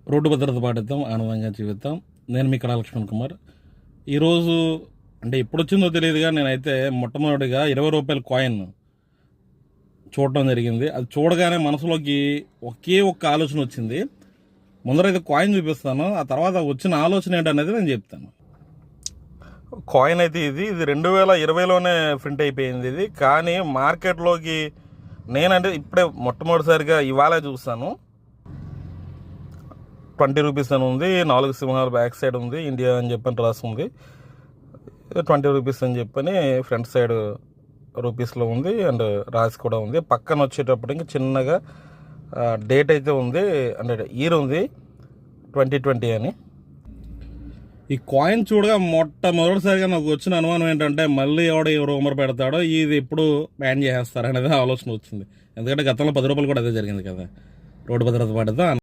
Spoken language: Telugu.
రోడ్డు భద్రత పాటిద్దాం, ఆనందంగా జీవిద్దాం. నేను మీ కళా లక్ష్మణ్ కుమార్. ఈరోజు అంటే ఎప్పుడొచ్చిందో తెలియదుగా నేనైతే మొట్టమొదటిగా ₹20 కాయిన్ చూడటం జరిగింది. అది చూడగానే మనసులోకి ఒకే ఒక్క ఆలోచన వచ్చింది. ముందరైతే కాయిన్ చూపిస్తాను, ఆ తర్వాత వచ్చిన ఆలోచన ఏంటనేది నేను చెప్తాను. కాయిన్ అయితే ఇది 2020లోనే ప్రింట్ అయిపోయింది ఇది. కానీ మార్కెట్లోకి నేనంటే ఇప్పుడే మొట్టమొదటిసారిగా ఇవాళ చూస్తాను. ₹20 అని ఉంది, 4 సింహాలు బ్యాక్ సైడ్ ఉంది, ఇండియా అని చెప్పని రాస్తుంది. ₹20 అని చెప్పని ఫ్రంట్ సైడ్ రూపీస్లో ఉంది అండ్ రాసి కూడా ఉంది. పక్కన వచ్చేటప్పటికి చిన్నగా డేట్ అయితే ఉంది, అంటే ఇయర్ ఉంది 2020 అని. ఈ కాయిన్ చూడగా మొట్టమొదటిసారిగా నాకు వచ్చిన అనుమానం ఏంటంటే మళ్ళీ ఎవడో రూమర్ పెడతాడో ఇది ఎప్పుడు బ్యాన్ చేసేస్తారు అనేది ఆలోచన వచ్చింది. ఎందుకంటే గతంలో ₹10 కూడా అదే జరిగింది కదా. రోడ్డు భద్రత పాటిద్దాం.